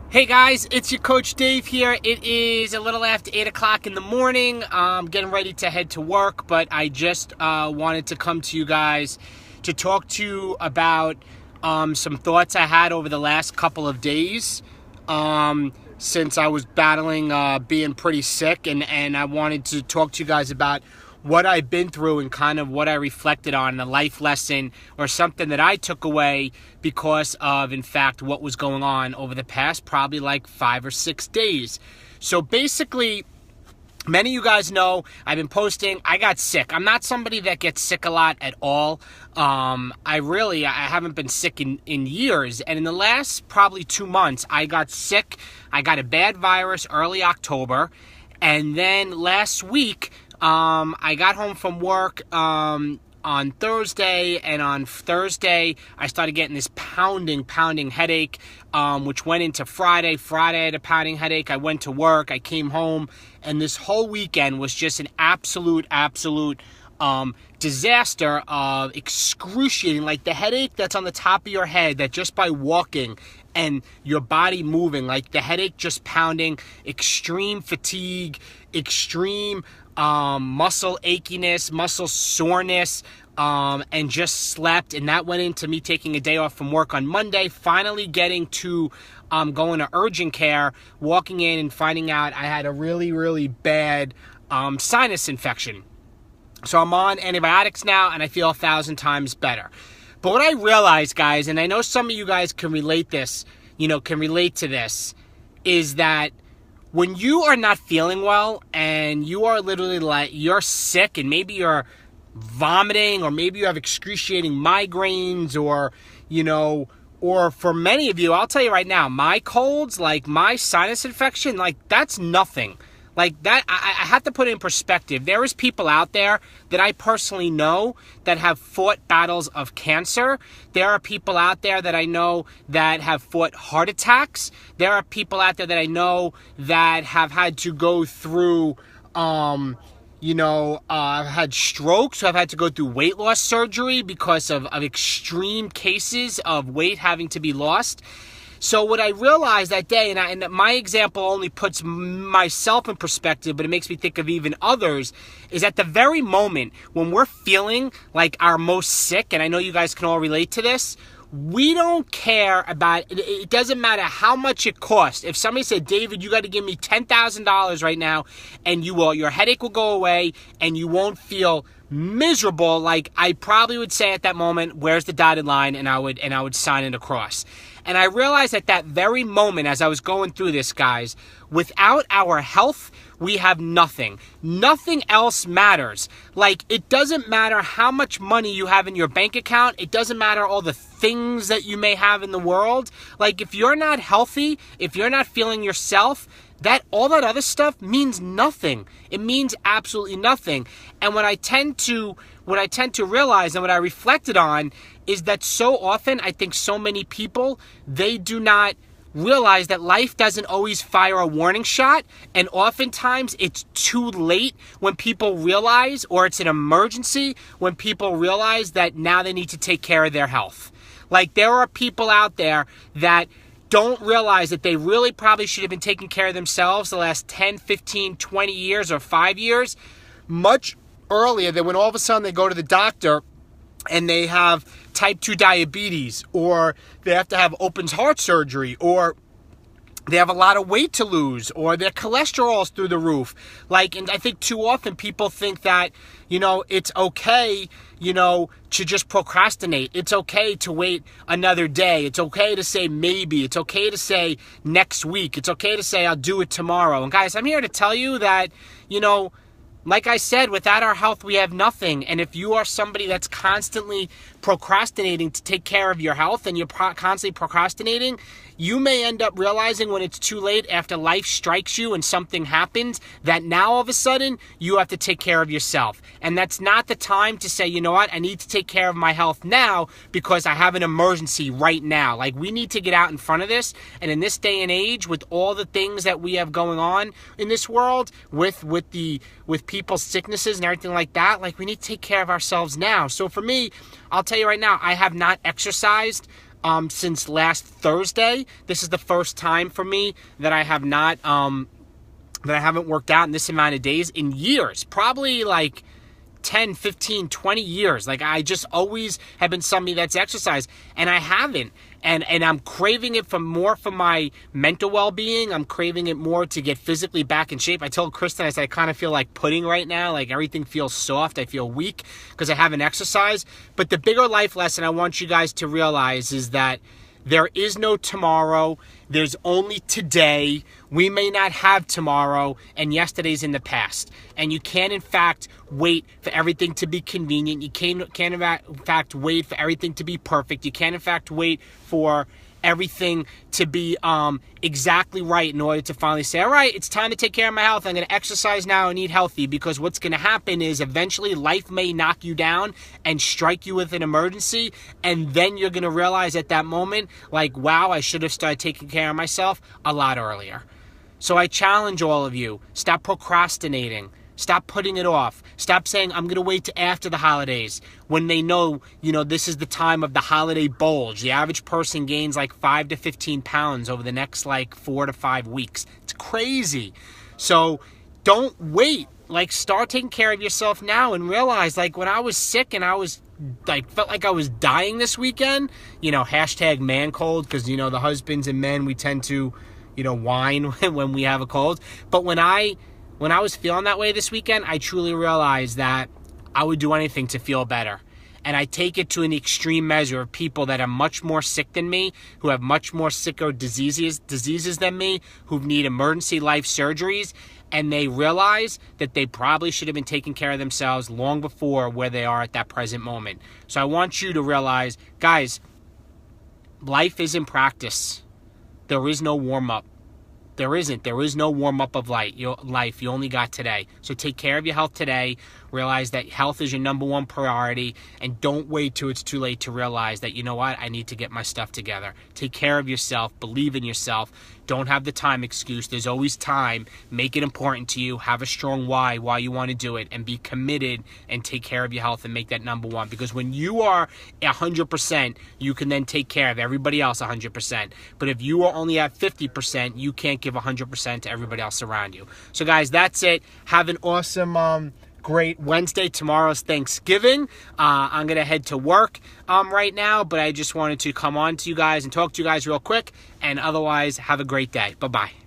Hey guys, it's your coach Dave here. It is a little after 8 o'clock in the morning. I'm getting ready to head to work, but I just wanted to come to you guys to talk to you about some thoughts I had over the last couple of days since I was battling being pretty sick, and I wanted to talk to you guys about what I've been through and kind of what I reflected on, a life lesson or something that I took away because of, in fact, what was going on over the past probably like 5 or 6 days. So basically, many of you guys know I've been posting. I got sick. I'm not somebody that gets sick a lot at all. I haven't been sick in years. And in the last probably 2 months, I got sick. I got a bad virus early October. And then last week, I got home from work on Thursday, and on Thursday I started getting this pounding headache, which went into Friday. Friday I had a pounding headache. I went to work. I came home, and this whole weekend was just an absolute disaster of excruciating, like the headache that's on the top of your head, that just by walking and your body moving, like the headache just pounding, extreme fatigue, extreme muscle achiness, muscle soreness, and just slept. And that went into me taking a day off from work on Monday, finally getting to going to urgent care, walking in and finding out I had a really bad sinus infection. So I'm on antibiotics now, and I feel 1,000 times better. But what I realized, guys, and I know some of you guys can relate to this, is that when you are not feeling well and you are literally like, you're sick and maybe you're vomiting, or maybe you have excruciating migraines, or for many of you, I'll tell you right now, my colds, like my sinus infection, like that's nothing. Like that, I have to put it in perspective. There is people out there that I personally know that have fought battles of cancer. There are people out there that I know that have fought heart attacks. There are people out there that I know that have had to go through, I've had strokes, so I've had to go through weight loss surgery because of extreme cases of weight having to be lost. So what I realized that day, and my example only puts myself in perspective, but it makes me think of even others, is at the very moment when we're feeling like our most sick, and I know you guys can all relate to this, we don't care about it. It doesn't matter how much it costs. If somebody said, David, you got to give me $10,000 right now, and your headache will go away, and you won't feel miserable, like I probably would say at that moment, where's the dotted line, and I would sign it across. And I realized at that very moment, as I was going through this, guys, without our health, we have nothing. Nothing else matters. Like, it doesn't matter how much money you have in your bank account. It doesn't matter all the things that you may have in the world. Like, if you're not healthy, if you're not feeling yourself, all that other stuff means nothing. It means absolutely nothing. And what I tend to realize, and what I reflected on, is that so often I think so many people, they do not realize that life doesn't always fire a warning shot, and oftentimes it's too late when people realize, or it's an emergency when people realize that now they need to take care of their health. Like, there are people out there that don't realize that they really probably should have been taking care of themselves the last 10, 15, 20 years or 5 years much earlier, than when all of a sudden they go to the doctor and they have type 2 diabetes, or they have to have open heart surgery, or they have a lot of weight to lose, or their cholesterol's through the roof. And I think too often people think that, it's okay, to just procrastinate. It's okay to wait another day. It's okay to say maybe. It's okay to say next week. It's okay to say I'll do it tomorrow. And guys, I'm here to tell you that, like I said, without our health, we have nothing. And if you are somebody that's constantly procrastinating to take care of your health, and you're constantly procrastinating, you may end up realizing when it's too late, after life strikes you and something happens, that now all of a sudden you have to take care of yourself. And that's not the time to say, you know what, I need to take care of my health now because I have an emergency right now. Like, we need to get out in front of this. And in this day and age, with all the things that we have going on in this world, with people's sicknesses and everything like that, like, we need to take care of ourselves now. So for me, I'll tell you right now, I have not exercised since last Thursday. This is the first time for me that I have not, that I haven't worked out in this amount of days in years. Probably like 10, 15, 20 years. Like, I just always have been somebody that's exercised, and I haven't. And I'm craving it for my mental well-being. I'm craving it more to get physically back in shape. I told Kristen, I said, I kind of feel like pudding right now. Like, everything feels soft. I feel weak because I haven't exercised. But the bigger life lesson I want you guys to realize is that there is no tomorrow. There's only today. We may not have tomorrow, and yesterday's in the past. And you can, in fact, wait for everything to be convenient. You can in fact, wait for everything to be perfect. You can, in fact, wait for everything to be exactly right in order to finally say, all right, it's time to take care of my health. I'm going to exercise now and eat healthy, because what's going to happen is eventually life may knock you down and strike you with an emergency, and then you're going to realize at that moment, like, wow, I should have started taking care of myself a lot earlier. So I challenge all of you, stop procrastinating. Stop putting it off. Stop saying, I'm going to wait to after the holidays, when they know, this is the time of the holiday bulge. The average person gains like 5 to 15 pounds over the next like 4 to 5 weeks. It's crazy. So don't wait. Like, start taking care of yourself now, and realize, like, when I was sick and I was like, felt like I was dying this weekend, hashtag man cold, because, the husbands and men, we tend to, whine when we have a cold. But when I was feeling that way this weekend, I truly realized that I would do anything to feel better. And I take it to an extreme measure of people that are much more sick than me, who have much more sicker diseases than me, who need emergency life surgeries, and they realize that they probably should have been taking care of themselves long before where they are at that present moment. So I want you to realize, guys, life is in practice. There is no warm-up. There isn't. There is no warm-up of life. You only got today. So take care of your health today. Realize that health is your number one priority. And don't wait till it's too late to realize that, you know what, I need to get my stuff together. Take care of yourself. Believe in yourself. Don't have the time excuse. There's always time. Make it important to you. Have a strong why you want to do it. And be committed and take care of your health and make that number one. Because when you are 100%, you can then take care of everybody else 100%. But if you are only at 50%, you can't give 100% to everybody else around you. So guys, that's it. Have an awesome, great Wednesday. Tomorrow's Thanksgiving. I'm going to head to work right now, but I just wanted to come on to you guys and talk to you guys real quick. And otherwise, have a great day. Bye-bye.